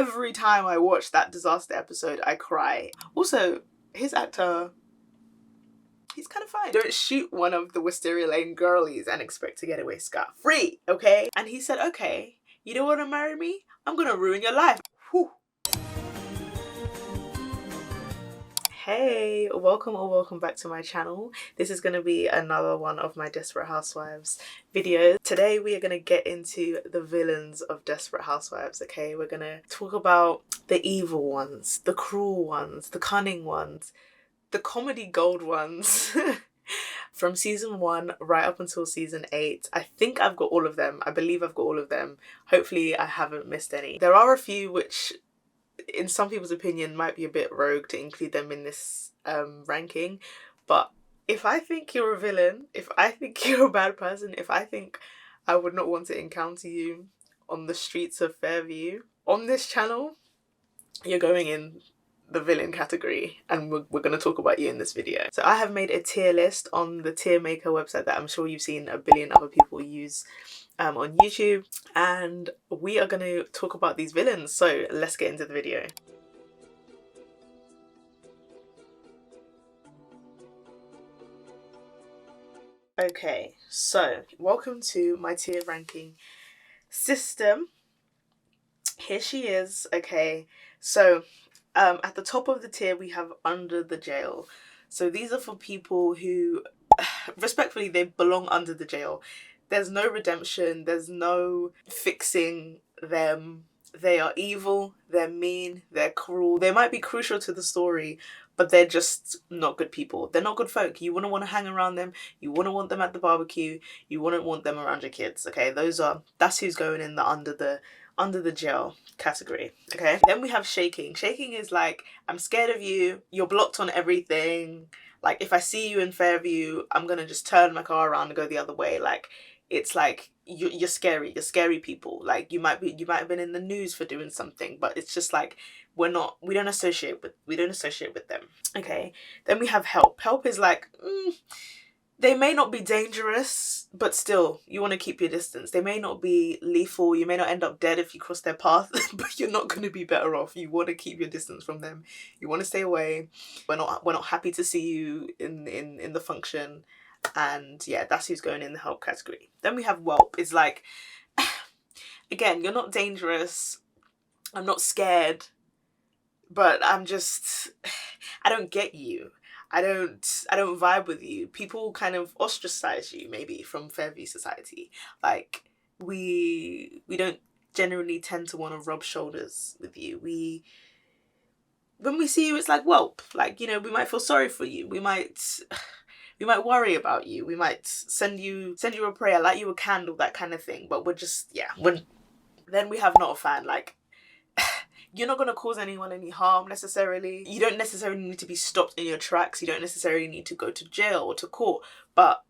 every time I watch that disaster episode, I cry. Also, his actor, he's kind of fine. Don't shoot one of the Wisteria Lane girlies and expect to get away scot-free, okay? And he said, okay, you don't want to marry me? I'm gonna ruin your life. Whew. Hey, welcome back to my channel. This is going to be another one of my Desperate Housewives videos. Today we are going to get into the villains of Desperate Housewives, okay? We're going to talk about the evil ones, the cruel ones, the cunning ones, the comedy gold ones. From season 1 right up until season 8. I think I've got all of them. I believe I've got all of them. Hopefully I haven't missed any. There are a few which, in some people's opinion, might be a bit rogue to include them in this ranking, but if I think you're a villain, if I think you're a bad person, if I think I would not want to encounter you on the streets of Fairview on this channel, you're going in the villain category, and we're going to talk about you in this video. So I have made a tier list on the tier maker website that I'm sure you've seen a billion other people use on YouTube, and we are going to talk about these villains. So let's get into the video. Okay, so welcome to my tier ranking system. Here she is. Okay, so at the top of the tier we have under the jail. So these are for people who respectfully, they belong under the jail. There's no redemption, there's no fixing them. They are evil, they're mean, they're cruel. They might be crucial to the story, but they're just not good people. They're not good folk. You wouldn't want to hang around them. You wouldn't want them at the barbecue. You wouldn't want them around your kids. Okay, that's who's going in the under the jail category. Okay, then we have shaking. Shaking is like, I'm scared of you. You're blocked on everything. Like, if I see you in Fairview, I'm gonna just turn my car around and go the other way. Like, it's like you're scary. You're scary people. Like, you might have been in the news for doing something, but it's just like we don't associate with them. Okay. Then we have help. Help is like they may not be dangerous, but still you want to keep your distance. They may not be lethal. You may not end up dead if you cross their path, but you're not going to be better off. You want to keep your distance from them. You want to stay away. We're not happy to see you in the function. And yeah, that's who's going in the help category. Then we have whelp. It's like, again, you're not dangerous. I'm not scared, but I don't get you. I don't vibe with you. People kind of ostracize you maybe from Fairview society. Like, we don't generally tend to want to rub shoulders with you. When we see you, it's like whelp. Like, you know, we might feel sorry for you. We might worry about you. We might send you a prayer, light you a candle, that kind of thing. But we're just, yeah. Then we have not a fan. Like, you're not going to cause anyone any harm necessarily. You don't necessarily need to be stopped in your tracks. You don't necessarily need to go to jail or to court. But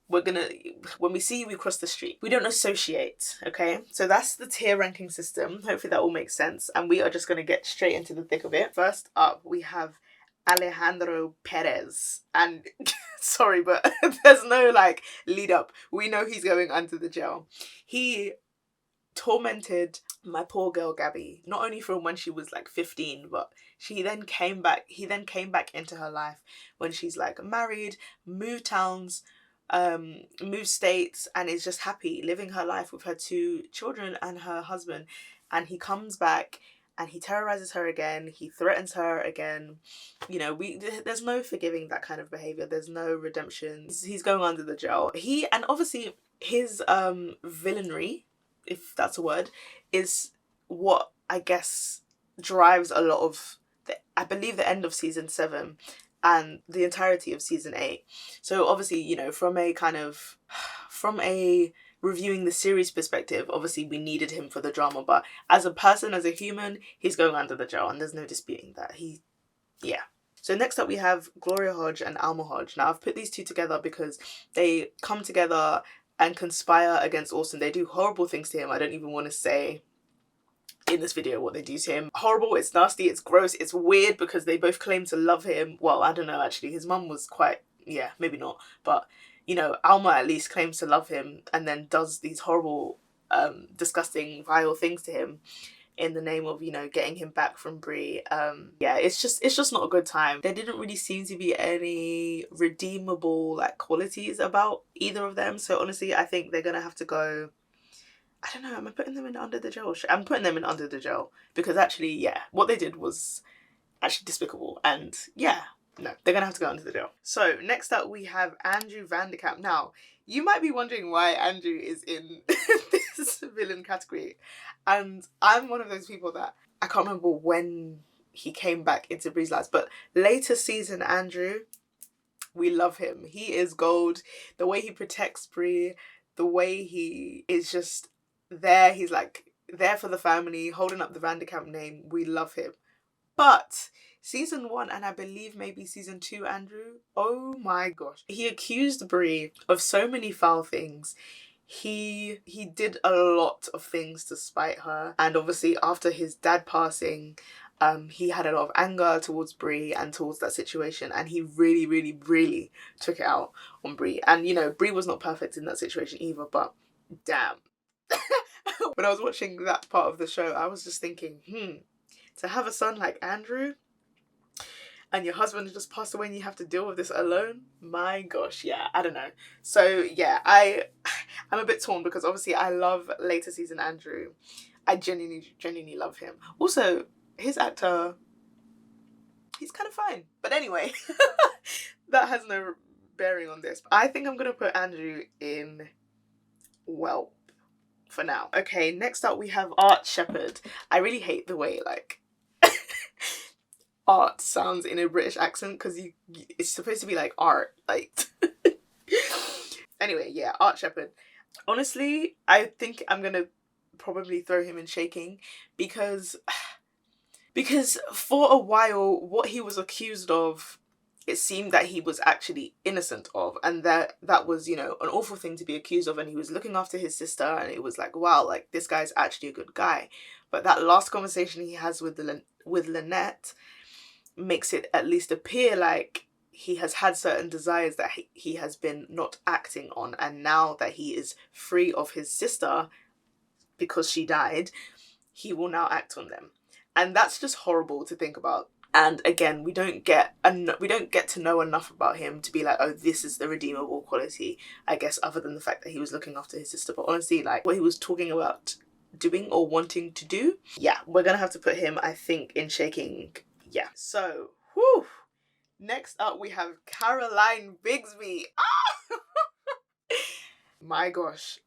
when we see you, we cross the street. We don't associate, okay? So that's the tier ranking system. Hopefully that all makes sense. And we are just going to get straight into the thick of it. First up, we have Alejandro Perez. And sorry, but there's no like lead up. We know he's going under the jail. He tormented my poor girl Gabby, not only from when she was like 15, but he then came back into her life when she's like married, moved towns, moved states, and is just happy living her life with her 2 children and her husband. And he comes back and he terrorizes her again. He threatens her again. You know, there's no forgiving that kind of behavior. There's no redemption. He's going under the jail. And obviously his villainy, if that's a word, is what I guess drives a lot of I believe the end of season 7 and the entirety of season 8. So obviously, you know, from a reviewing the series perspective, obviously we needed him for the drama, but as a person, as a human, he's going under the jail, and there's no disputing that. Yeah. So next up we have Gloria Hodge and Alma Hodge. Now I've put these two together because they come together and conspire against Orson. They do horrible things to him. I don't even want to say in this video what they do to him. Horrible, it's nasty, it's gross, it's weird because they both claim to love him. Well, I don't know, actually. His mum was quite, yeah, maybe not. But, you know, Alma at least claims to love him and then does these horrible, disgusting, vile things to him. in the name of, you know, getting him back from Bree. Yeah, it's just not a good time. There didn't really seem to be any redeemable like qualities about either of them. So honestly, I think they're gonna have to go. I don't know, am I putting them in under the jail? I'm putting them in under the jail because actually, yeah, what they did was actually despicable. And yeah, no, they're gonna have to go under the jail. So next up we have Andrew van der Kamp. Now, you might be wondering why Andrew is in this villain category. And I'm one of those people that I can't remember when he came back into Bree's lives, but later season Andrew, we love him. He is gold. The way he protects Bree, the way he is just there. He's like there for the family, holding up the van der Kamp name. We love him. But season 1 and I believe maybe season 2, Andrew, oh my gosh, he accused Bree of so many foul things. He did a lot of things to spite her, and obviously after his dad passing, he had a lot of anger towards Bree and towards that situation, and he really took it out on Bree. And you know, Bree was not perfect in that situation either, but damn. When I was watching that part of the show, I was just thinking, to have a son like Andrew and your husband just passed away and you have to deal with this alone, my gosh, yeah, I don't know. So yeah, I'm a bit torn because obviously I love later season Andrew. I genuinely love him. Also, his actor, he's kind of fine. But anyway, that has no bearing on this. I think I'm going to put Andrew in Whelp for now. Okay, next up we have Art Shepherd. I really hate the way like art sounds in a British accent because it's supposed to be like art, like. Anyway, yeah, Art Shepherd. Honestly, I think I'm gonna probably throw him in shaking because for a while what he was accused of, it seemed that he was actually innocent of, and that was, you know, an awful thing to be accused of, and he was looking after his sister, and it was like, wow, like this guy's actually a good guy. But that last conversation he has with Lynette makes it at least appear like he has had certain desires that he has been not acting on, and now that he is free of his sister because she died, he will now act on them. And that's just horrible to think about. And again, we don't get to know enough about him to be like, oh, this is the redeemable quality, I guess, other than the fact that he was looking after his sister. But honestly, like what he was talking about doing or wanting to do, yeah, we're gonna have to put him, I think, in shaking. Yeah. So, whew. Next up we have Carolyn Bigsby. My gosh.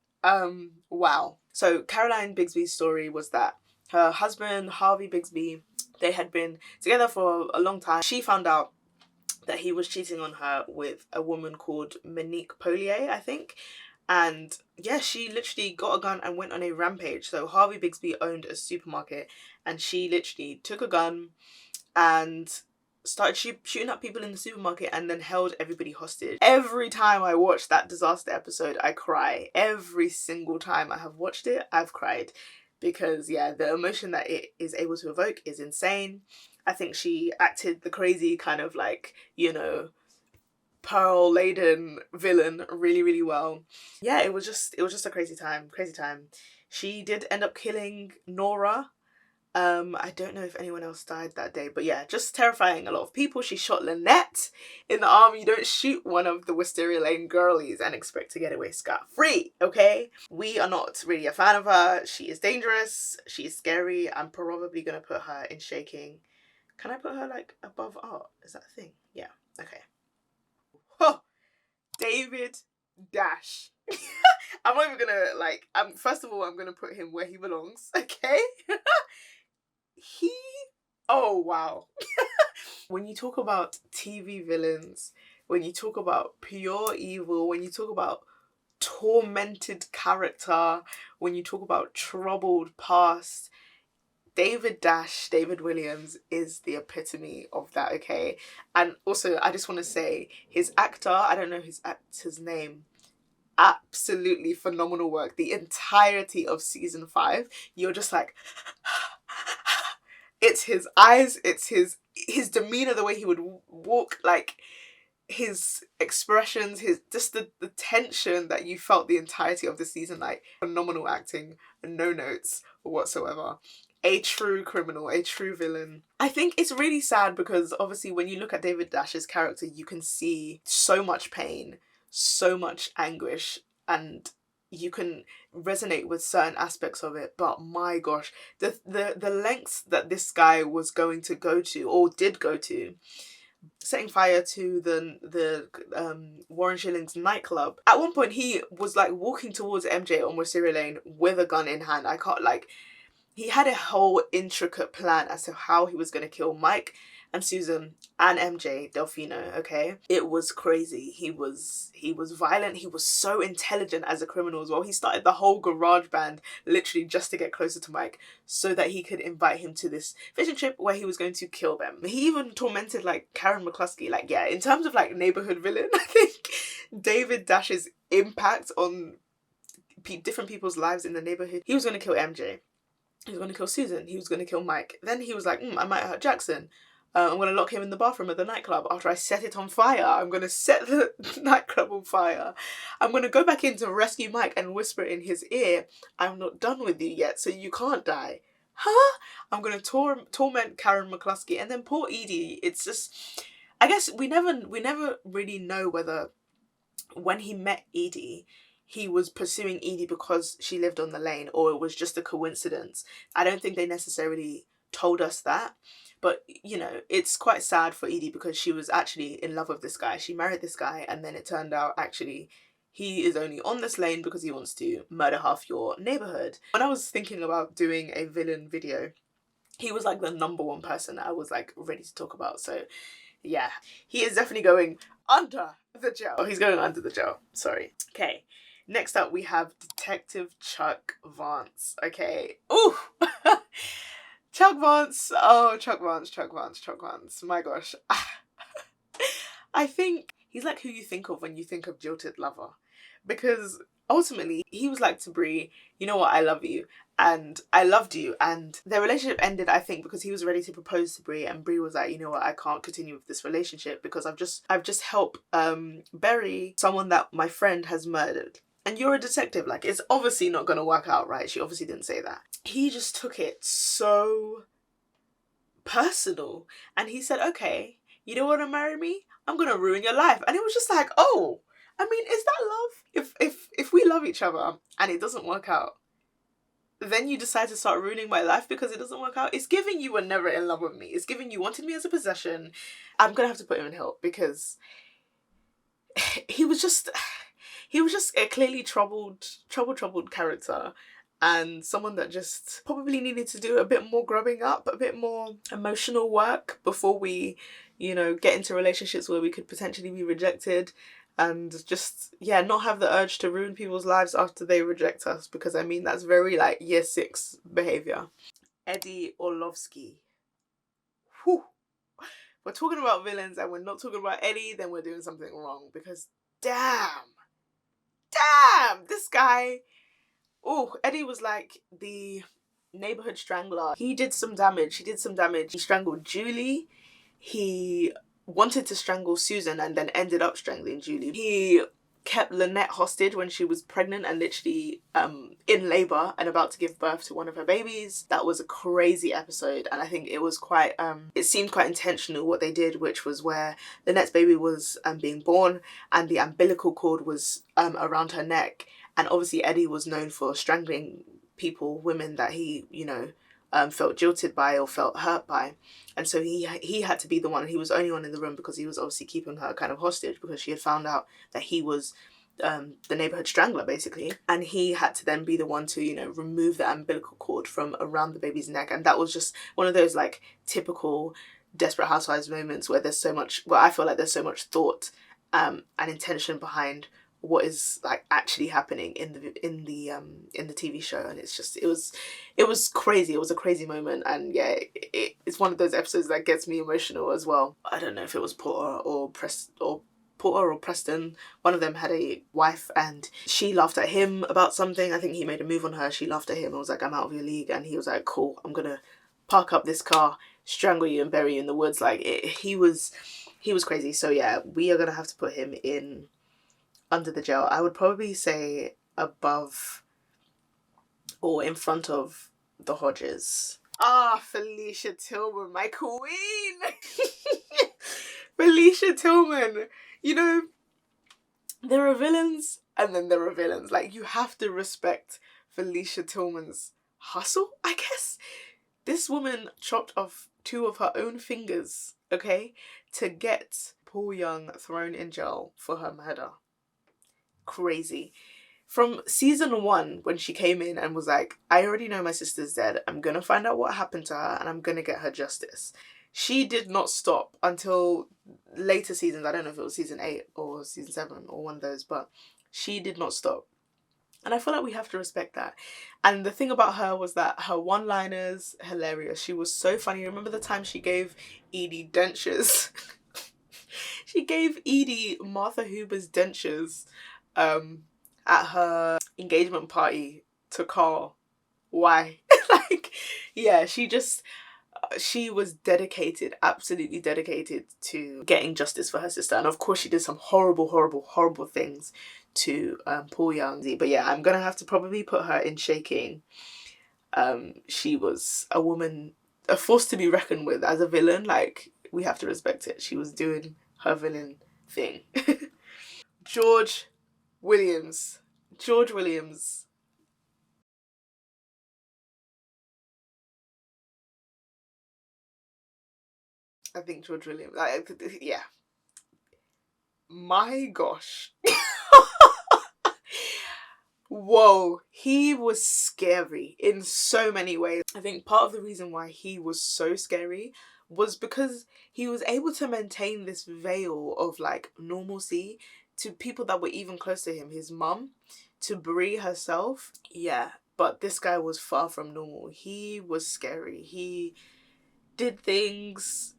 Wow. So Carolyn Bigsby's story was that her husband, Harvey Bigsby, they had been together for a long time. She found out that he was cheating on her with a woman called Monique Polier, I think. And yeah, she literally got a gun and went on a rampage. So Harvey Bigsby owned a supermarket, and she literally took a gun and started shooting up people in the supermarket and then held everybody hostage. Every time I watch that disaster episode, I cry. Every single time I have watched it, I've cried. Because yeah, the emotion that it is able to evoke is insane. I think she acted the crazy kind of like, you know, pearl-laden villain really well. Yeah, it was just a crazy time. She did end up killing Nora. I don't know if anyone else died that day, but yeah, just terrifying a lot of people. She shot Lynette in the arm. You don't shoot one of the Wisteria Lane girlies and expect to get away scot-free, okay? We are not really a fan of her. She is dangerous. She is scary. I'm probably gonna put her in shaking. Can I put her like above Art? Is that a thing? Yeah, okay. Oh, David Dash. I'm not even gonna like, first of all, I'm gonna put him where he belongs, okay? Oh wow. When you talk about TV villains, when you talk about pure evil, when you talk about tormented character, when you talk about troubled past, David Williams is the epitome of that, okay? And also, I just want to say, his actor, I don't know his actor's name, absolutely phenomenal work. The entirety of season 5, you're just like, it's his eyes, it's his demeanor, the way he would walk, like his expressions, his just the tension that you felt the entirety of the season. Like phenomenal acting, no notes whatsoever. a true criminal, a true villain. I think it's really sad because obviously when you look at David Dash's character, you can see so much pain, so much anguish, and you can resonate with certain aspects of it. But my gosh, the lengths that this guy was going to go to, or did go to, setting fire to the Warren Shilling's nightclub. At one point, he was like walking towards MJ on Wisteria Lane with a gun in hand. He had a whole intricate plan as to how he was going to kill Mike and Susan and MJ Delfino, okay? It was crazy. He was violent. He was so intelligent as a criminal as well. He started the whole garage band literally just to get closer to Mike so that he could invite him to this fishing trip where he was going to kill them. He even tormented like Karen McCluskey. Like, yeah, in terms of like neighborhood villain, I think David Dash's impact on different people's lives in the neighborhood. He was going to kill MJ. He was going to kill Susan. He was going to kill Mike. Then he was like, I might hurt Jackson. I'm going to lock him in the bathroom at the nightclub after I set it on fire. I'm going to set the nightclub on fire. I'm going to go back in to rescue Mike and whisper in his ear, I'm not done with you yet, so you can't die. Huh? I'm going to torment Karen McCluskey. And then poor Edie, it's just... I guess we never really know whether when he met Edie, he was pursuing Edie because she lived on the lane or it was just a coincidence. I don't think they necessarily told us that. But, you know, it's quite sad for Edie because she was actually in love with this guy. She married this guy and then it turned out actually he is only on this lane because he wants to murder half your neighborhood. When I was thinking about doing a villain video, he was like the number one person I was like ready to talk about. So yeah, he is definitely going under the jail. Oh, he's going under the jail. Sorry. Okay. Next up, we have Detective Chuck Vance. Okay. Ooh! Chuck Vance. Oh, Chuck Vance. My gosh. I think he's like who you think of when you think of jilted lover. Because ultimately, he was like to Bree, you know what, I love you. And I loved you. And their relationship ended, I think, because he was ready to propose to Bree. And Bree was like, you know what, I can't continue with this relationship because I've just helped bury someone that my friend has murdered. And you're a detective, like, it's obviously not going to work out, right? She obviously didn't say that. He just took it so personal. And he said, okay, you don't want to marry me? I'm going to ruin your life. And it was just like, oh, I mean, is that love? If we love each other and it doesn't work out, then you decide to start ruining my life because it doesn't work out. It's giving you were never in love with me. It's giving you wanted me as a possession. I'm going to have to put him in help because he was just a clearly troubled character and someone that just probably needed to do a bit more grubbing up, a bit more emotional work before we, you know, get into relationships where we could potentially be rejected and just, yeah, not have the urge to ruin people's lives after they reject us because, I mean, that's very, like, year 6 behaviour. Eddie Orlofsky. Whew. We're talking about villains and we're not talking about Eddie, then we're doing something wrong because damn, this guy. Oh, Eddie was like the neighborhood strangler. He did some damage. He strangled Julie. He wanted to strangle Susan and then ended up strangling Julie. He kept Lynette hostage when she was pregnant and literally in labor and about to give birth to one of her babies. That was a crazy episode and I think it was quite it seemed quite intentional what they did, which was where Lynette's baby was being born and the umbilical cord was around her neck, and obviously Eddie was known for strangling women that he, you know, felt jilted by or felt hurt by, and so he had to be the one. He was the only one in the room because he was obviously keeping her kind of hostage because she had found out that he was the neighborhood strangler basically, and he had to then be the one to, you know, remove the umbilical cord from around the baby's neck. And that was just one of those like typical Desperate Housewives moments where there's so much, well, I feel like there's so much thought and intention behind what is like actually happening in the TV show. And it's just, it was crazy. It was a crazy moment, and yeah, it's one of those episodes that gets me emotional as well. I don't know if it was Porter or Preston. One of them had a wife and she laughed at him about something. I think he made a move on her. She laughed at him and was like, I'm out of your league. And he was like, cool, I'm gonna park up this car, strangle you and bury you in the woods. Like he was crazy. So yeah, we are gonna have to put him in under the jail. I would probably say above or in front of the Hodges. Felicia Tillman, my queen. Felicia Tillman. You know, there are villains and then there are villains. Like, you have to respect Felicia Tillman's hustle, I guess. This woman chopped off 2 of her own fingers, okay, to get Paul Young thrown in jail for her murder. Crazy. From season 1, when she came in and was like, I already know my sister's dead. I'm going to find out what happened to her and I'm going to get her justice. She did not stop until later seasons. I don't know if it was season 8 or season 7 or one of those, but she did not stop. And I feel like we have to respect that. And the thing about her was that her one-liners, hilarious. She was so funny. Remember the time she gave Edie dentures? She gave Edie Martha Huber's dentures at her engagement party to Karl. Why? Like, yeah, she was dedicated, absolutely dedicated to getting justice for her sister. And of course she did some horrible, horrible, horrible things to Paul Young. But yeah, I'm gonna have to probably put her in shaking. She was a woman, a force to be reckoned with as a villain. Like, we have to respect it. She was doing her villain thing. George Williams. I think George Williams. Yeah. My gosh. Whoa, he was scary in so many ways. I think part of the reason why he was so scary was because he was able to maintain this veil of like normalcy to people that were even close to him. His mum, to Brie herself. Yeah, but this guy was far from normal. He was scary. He did things,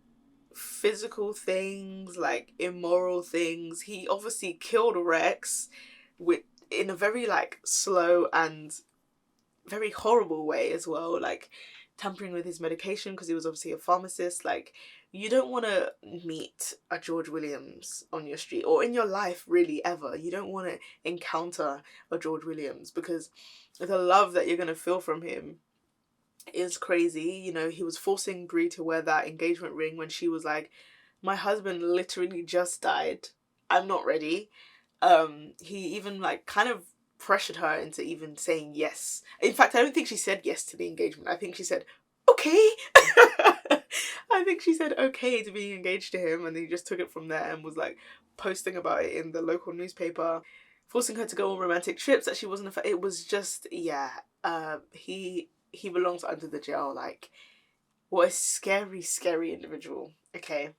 physical things, like immoral things. He obviously killed Rex in a very like slow and very horrible way as well, like tampering with his medication because he was obviously a pharmacist. Like, you don't want to meet a George Williams on your street or in your life really ever. You don't want to encounter a George Williams because the love that you're going to feel from him is crazy. You know, he was forcing Brie to wear that engagement ring when she was like, my husband literally just died, I'm not ready. He even like kind of pressured her into even saying yes. In fact, I don't think she said yes to the engagement. I think she said okay. I think she said okay to being engaged to him, and he just took it from there and was like posting about it in the local newspaper, forcing her to go on romantic trips that she wasn't it was just, yeah. He belongs under the jail. Like, what a scary individual. Okay.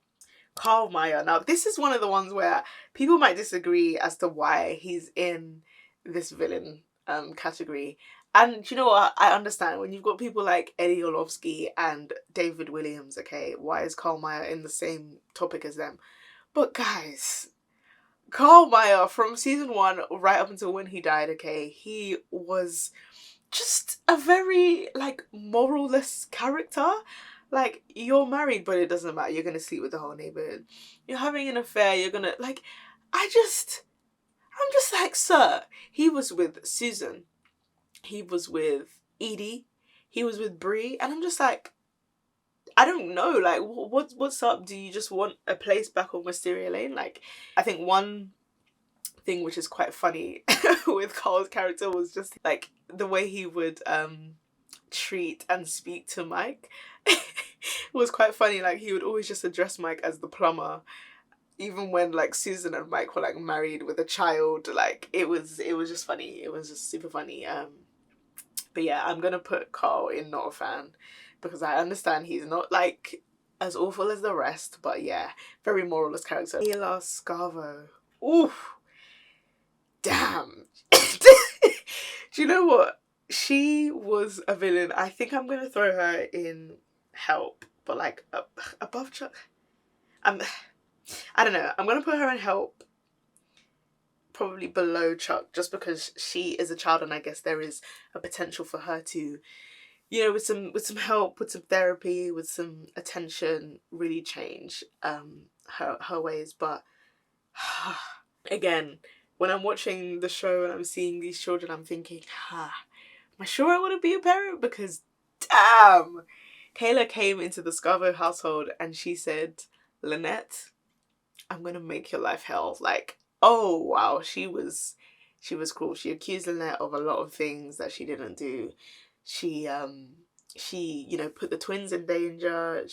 Karl Mayer. Now, this is one of the ones where people might disagree as to why he's in this villain category. And you know what? I understand when you've got people like Eddie Orlofsky and David Williams, okay, why is Karl Mayer in the same topic as them? But guys, Karl Mayer, from season 1 right up until when he died, okay, he was just a very, like, moralless character. Like, you're married, but it doesn't matter. You're going to sleep with the whole neighborhood. You're having an affair. You're going to, like, I'm just like, sir. He was with Susan. He was with Edie. He was with Brie. And I'm just like, I don't know. Like, what's up? Do you just want a place back on Wisteria Lane? Like, I think one thing which is quite funny with Karl's character was just like the way he would treat and speak to Mike. Was quite funny. Like, he would always just address Mike as the plumber, even when like Susan and Mike were like married with a child. Like, it was just funny. It was just super funny. But yeah, I'm gonna put Karl in not a fan because I understand he's not like as awful as the rest, but yeah, very moralist character. Kayla Scavo. Oof. Damn. Do you know what? She was a villain. I think I'm gonna throw her in Help, but like above Chuck. I don't know. I'm gonna put her in Help, probably below Chuck, just because she is a child, and I guess there is a potential for her to, you know, with some help, with some therapy, with some attention, really change her ways. But again, when I'm watching the show and I'm seeing these children, I'm thinking, am I sure I want to be a parent? Because damn, Kayla came into the Scavo household and she said, Lynette, I'm gonna make your life hell. Like, oh wow, she was cruel. She accused Lynette of a lot of things that she didn't do. She you know, put the twins in danger.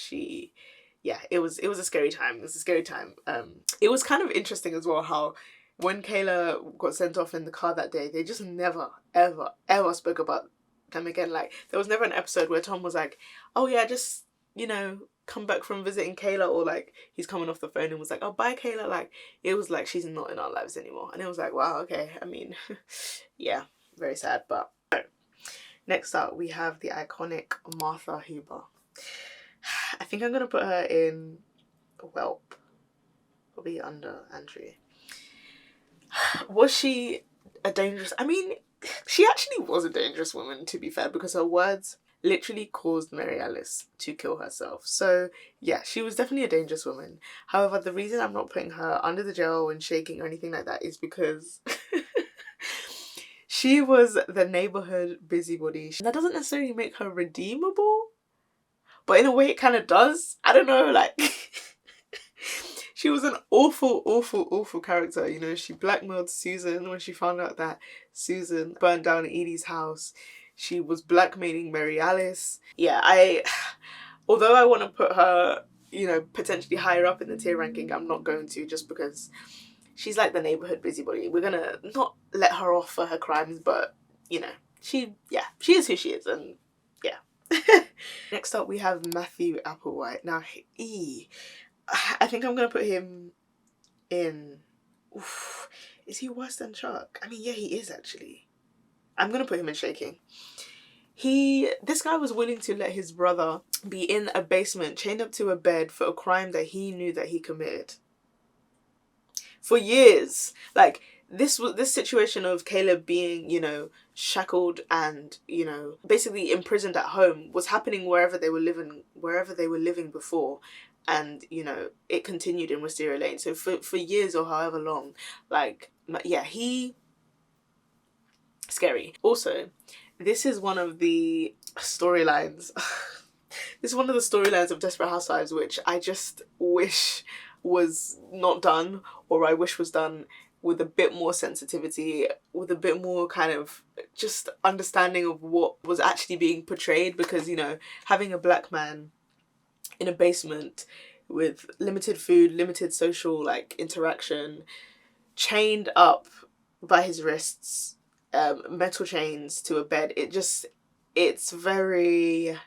Yeah, it was a scary time. It was a scary time. It was kind of interesting as well how when Kayla got sent off in the car that day, they just never, ever, ever spoke about them again. Like, there was never an episode where Tom was like, oh yeah, just, you know, come back from visiting Kayla, or like he's coming off the phone and was like, oh bye Kayla. Like, it was like she's not in our lives anymore. And it was like, wow, okay. I mean, yeah, very sad. But next up we have the iconic Martha Huber. I think I'm gonna put her in Whelp, probably under Andrew. Was she a dangerous, I mean, she actually was a dangerous woman, to be fair, because her words literally caused Mary Alice to kill herself. So yeah, she was definitely a dangerous woman. However, the reason I'm not putting her under the jail and shaking or anything like that is because she was the neighborhood busybody. That doesn't necessarily make her redeemable, but in a way it kind of does. I don't know, like she was an awful, awful, awful character. You know, she blackmailed Susan when she found out that Susan burned down Edie's house. She was blackmailing Mary Alice. Yeah, although I want to put her, you know, potentially higher up in the tier ranking, I'm not going to, just because she's like the neighborhood busybody. We're gonna not let her off for her crimes, but, you know, she is who she is, and yeah. Next up we have Matthew Applewhite. Now, I think I'm gonna put him in, oof, is he worse than Chuck? I mean, yeah, he is actually. I'm gonna put him in shaking. This guy was willing to let his brother be in a basement, chained up to a bed for a crime that he knew that he committed. For years. Like, this situation of Caleb being, you know, shackled and, you know, basically imprisoned at home was happening wherever they were living before. And, you know, it continued in Wisteria Lane. So for years or however long, like, yeah, scary. Also, this is one of the storylines. This is one of the storylines of Desperate Housewives which I just wish was not done, or I wish was done with a bit more sensitivity, with a bit more kind of just understanding of what was actually being portrayed. Because, you know, having a black man in a basement with limited food, limited social like interaction, chained up by his wrists, metal chains to a bed, it's very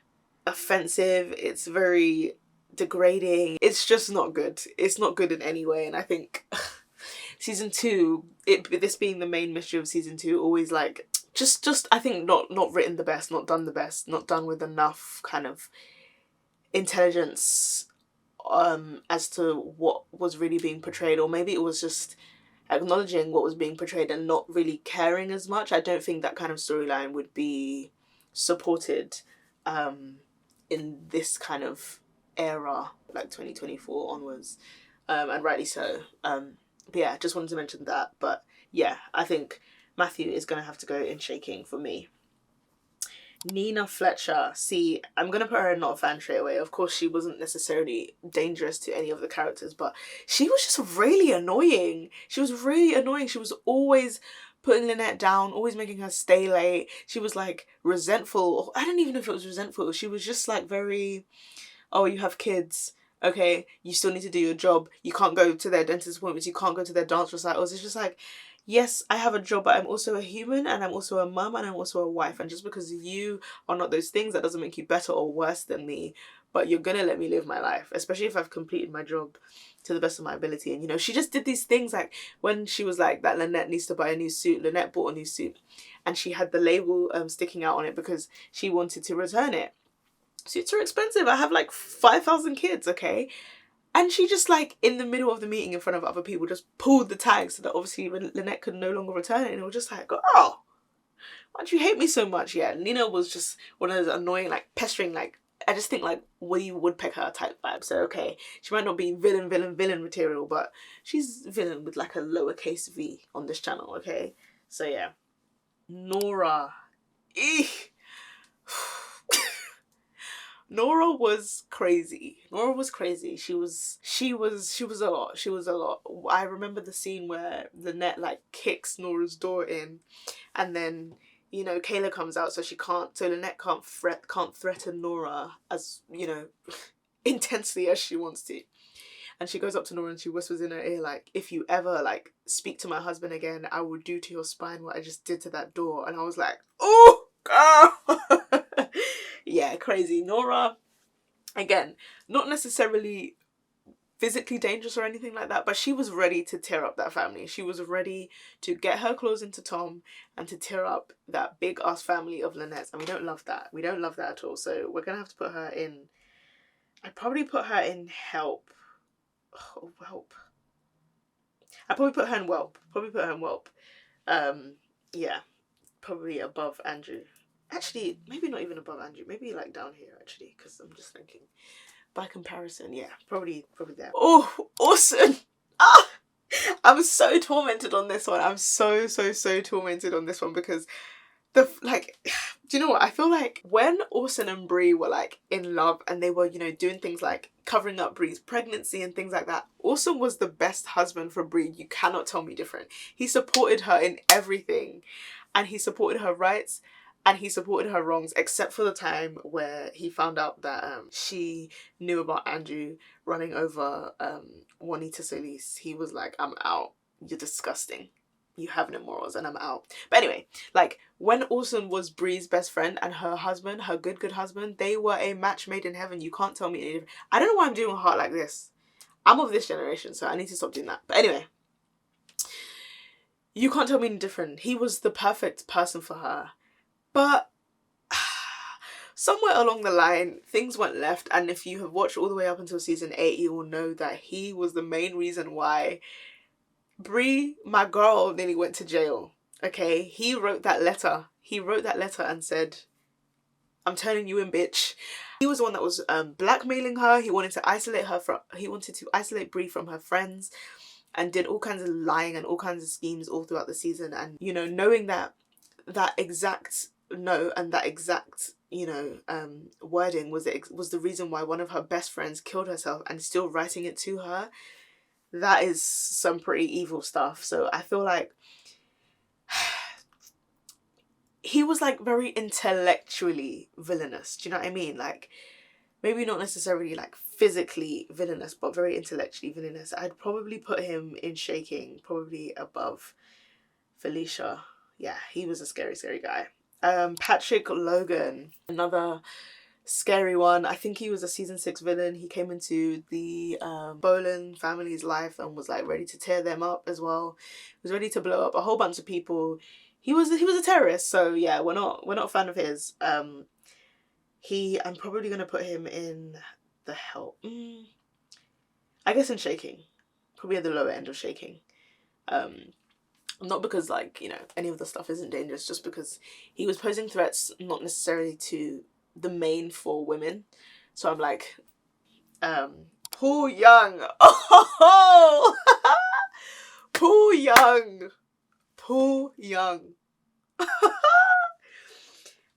offensive, it's very degrading, it's just not good. It's not good in any way. And I think season 2, this being the main mystery of season 2, always like just I think not written the best, not done the best, not done with enough kind of intelligence as to what was really being portrayed. Or maybe it was just acknowledging what was being portrayed and not really caring as much. I don't think that kind of storyline would be supported in this kind of era, like 2024 onwards, and rightly so. But yeah, just wanted to mention that. But yeah, I think Matthew is going to have to go in shaking for me. Nina Fletcher. See, I'm going to put her in not a fan straight away. Of course, she wasn't necessarily dangerous to any of the characters, but she was just really annoying. She was really annoying. She was always putting Lynette down, always making her stay late. She was like resentful. I don't even know if it was resentful. She was just like very, oh, you have kids. Okay, you still need to do your job. You can't go to their dentist appointments. You can't go to their dance recitals. It's just like, yes, I have a job, but I'm also a human, and I'm also a mum, and I'm also a wife. And just because you are not those things, that doesn't make you better or worse than me. But you're gonna let me live my life, especially if I've completed my job to the best of my ability. And, you know, she just did these things, like when she was like that Lynette needs to buy a new suit. Lynette bought a new suit, and she had the label sticking out on it because she wanted to return it. Suits are expensive. I have like 5,000 kids, okay? And she just, like, in the middle of the meeting in front of other people, just pulled the tag so that obviously Lynette could no longer return it. And it was just like, oh, why do you hate me so much? Yeah, Nina was just one of those annoying, like, pestering, like, I just think, like, Willie Woodpecker type vibe. So, okay, she might not be villain material, but she's villain with, like, a lowercase v on this channel, okay? So, yeah. Nora. Eek. Nora was crazy. Nora was crazy. She was a lot. She was a lot. I remember the scene where Lynette like kicks Nora's door in, and then, you know, Kayla comes out, so Lynette can't threaten Nora as, you know, intensely as she wants to. And she goes up to Nora and she whispers in her ear, like, if you ever, like, speak to my husband again, I will do to your spine what I just did to that door. And I was like, oh, girl. Yeah, crazy. Nora, again, not necessarily physically dangerous or anything like that, but she was ready to tear up that family. She was ready to get her claws into Tom and to tear up that big ass family of Lynette's, and we don't love that. We don't love that at all. So we're gonna have to put her in. I'd probably put her in Help. Oh, Whelp. I'd probably put her in Whelp. Yeah, probably above Andrew. Actually, maybe not even above Andrew. Maybe like down here, actually, because I'm just thinking. By comparison, yeah, probably there. Oh, Orson! Ah! I'm so tormented on this one. I'm so tormented on this one because do you know what? I feel like when Orson and Bree were like in love and they were, you know, doing things like covering up Bree's pregnancy and things like that, Orson was the best husband for Bree. You cannot tell me different. He supported her in everything, and he supported her rights and he supported her wrongs, except for the time where he found out that she knew about Andrew running over Juanita Solis. He was like, I'm out. You're disgusting. You have no morals, and I'm out. But anyway, like, when Orson was Bree's best friend and her husband, her good husband, they were a match made in heaven. You can't tell me any different. I don't know why I'm doing a heart like this. I'm of this generation, so I need to stop doing that. But anyway, you can't tell me any different. He was the perfect person for her. But somewhere along the line, things went left, and if you have watched all the way up until season 8, you will know that he was the main reason why Bree, my girl, nearly went to jail. Okay, he wrote that letter. And said, I'm turning you in, bitch. He was the one that was blackmailing her. He wanted to isolate Bree from her friends, and did all kinds of lying and all kinds of schemes all throughout the season. And, you know, knowing that exact note and that exact, you know, wording was the reason why one of her best friends killed herself, and still writing it to her, that is some pretty evil stuff. So I feel like he was like very intellectually villainous. Do you know what I mean? Like, maybe not necessarily like physically villainous, but very intellectually villainous. I'd probably put him in Shaking, probably above Felicia. Yeah, he was a scary guy. Patrick Logan, another scary one. I think he was a season 6 villain. He came into the Bolan family's life and was like ready to tear them up as well. He was ready to blow up a whole bunch of people. He was a terrorist, so yeah, we're not a fan of his. I'm probably gonna put him in the Help. I guess in Shaking, probably at the lower end of Shaking. Not because, like, you know, any of the stuff isn't dangerous, just because he was posing threats not necessarily to the main 4 women. So I'm like, Paul Young. Oh, Paul Young.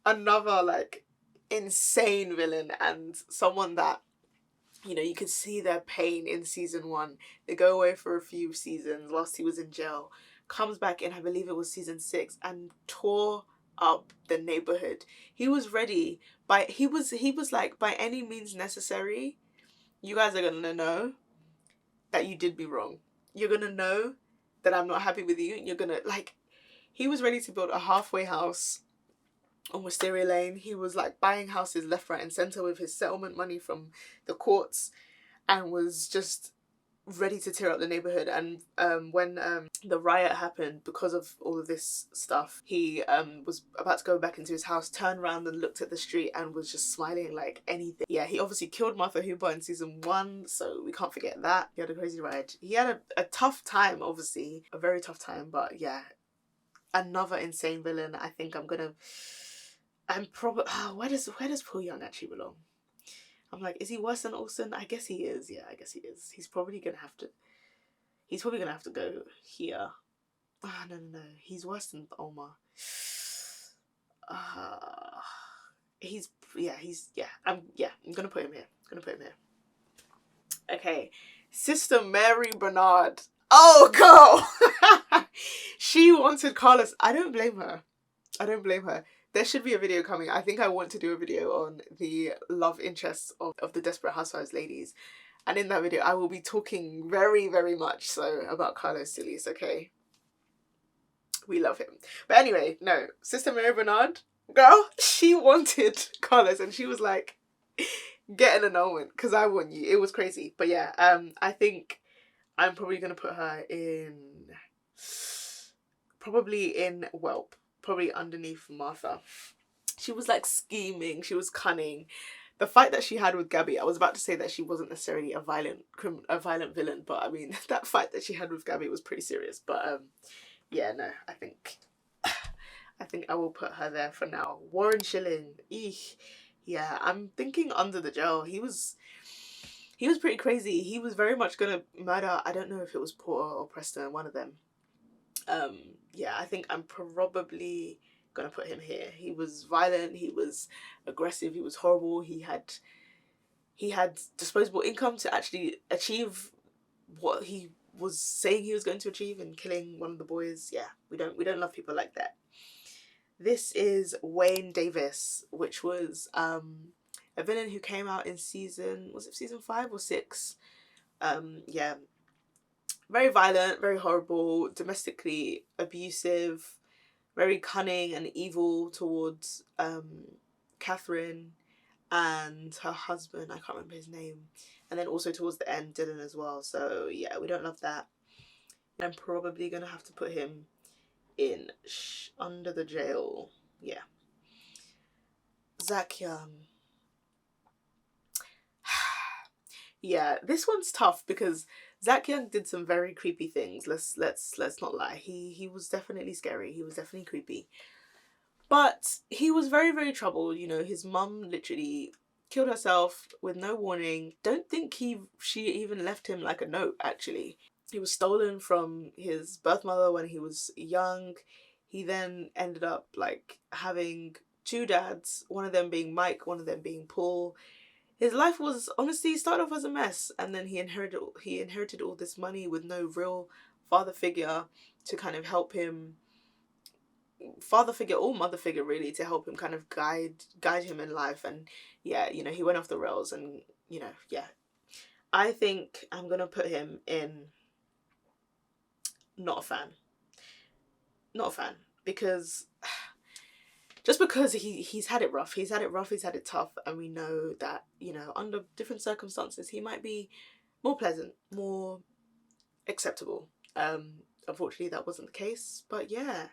Another like insane villain, and someone that, you know, you could see their pain in season 1. They go away for a few seasons whilst he was in jail, comes back in, I believe it was season 6, and tore up the neighborhood. He was ready, he was like, by any means necessary, you guys are gonna know that you did me wrong. You're gonna know that I'm not happy with you, and you're gonna, like, he was ready to build a halfway house on Wisteria Lane. He was like buying houses left, right and centre with his settlement money from the courts, and was just ready to tear up the neighborhood. And when the riot happened because of all of this stuff, he was about to go back into his house, turned around and looked at the street and was just smiling like anything. Yeah, he obviously killed Martha Hooper in season 1, so we can't forget that. He had a crazy ride. He had a tough time, obviously, a very tough time, but yeah, another insane villain. I think I'm probably, where does Paul Young actually belong? I'm like, is he worse than Orson? I guess he is. Yeah, I guess he is. He's probably gonna have to go here. No. He's worse than Alma. I'm gonna put him here. Okay, Sister Mary Bernard. Oh, girl. She wanted Carlos. I don't blame her. There should be a video coming. I think I want to do a video on the love interests of the Desperate Housewives ladies. And in that video, I will be talking very, very much so about Carlos Solis, okay? We love him. But anyway, no. Sister Mary Bernard, girl, she wanted Carlos and she was like, get an annulment because I want you. It was crazy. But yeah, I think I'm probably going to put her in... Probably in Whelp. Probably underneath Martha. She was like scheming. She was cunning. The fight that she had with Gabby, I was about to say that she wasn't necessarily a violent villain, but I mean, that fight that she had with Gabby was pretty serious. But yeah, no, I think I will put her there for now. Warren Shilling, eesh. Yeah, I'm thinking Under the Jail. He was pretty crazy. He was very much gonna murder. I don't know if it was Porter or Preston, one of them. Yeah, I think I'm probably gonna put him here. He was violent, he was aggressive, he was horrible, he had disposable income to actually achieve what he was saying he was going to achieve in killing one of the boys. Yeah, we don't love people like that. This is Wayne Davis, which was a villain who came out in season 5 or 6? Yeah. Very violent, very horrible, domestically abusive, very cunning and evil towards Catherine and her husband. I can't remember his name. And then also towards the end, Dylan as well. So yeah, we don't love that. I'm probably going to have to put him in Under the Jail. Yeah. Zach Young. Yeah, this one's tough because Zach Young did some very creepy things. Let's not lie. He was definitely scary. He was definitely creepy. But he was very, very troubled. You know, his mum literally killed herself with no warning. Don't think she even left him like a note, actually. He was stolen from his birth mother when he was young. He then ended up like having 2 dads, one of them being Mike, one of them being Paul. His life was, honestly, started off as a mess, and then he inherited all this money with no real father figure to kind of help him, father figure or mother figure really, to help him kind of guide him in life. And yeah, you know, he went off the rails, and you know, yeah. I think I'm gonna put him in not a fan, because just because he's had it rough, he's had it tough, and we know that, you know, under different circumstances he might be more pleasant, more acceptable. Unfortunately that wasn't the case, but yeah.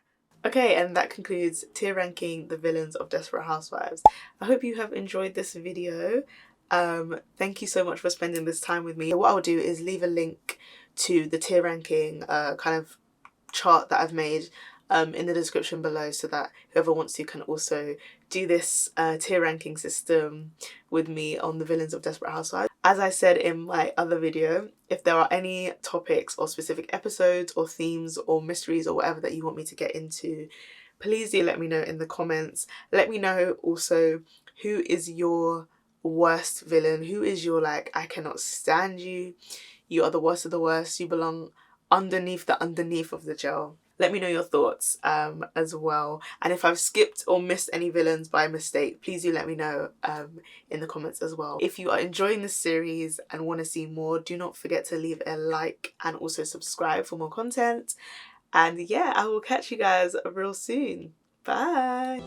Okay, and that concludes tier ranking the villains of Desperate Housewives. I hope you have enjoyed this video. Thank you so much for spending this time with me. What I'll do is leave a link to the tier ranking kind of chart that I've made in the description below, so that whoever wants to can also do this tier ranking system with me on the villains of Desperate Housewives. As I said in my other video, if there are any topics or specific episodes or themes or mysteries or whatever that you want me to get into, please do let me know in the comments. Let me know also who is your worst villain, who is your like, I cannot stand you, you are the worst of the worst, you belong underneath of the jail. Let me know your thoughts as well. And if I've skipped or missed any villains by mistake, please do let me know in the comments as well. If you are enjoying this series and want to see more, do not forget to leave a like and also subscribe for more content. And yeah, I will catch you guys real soon. Bye.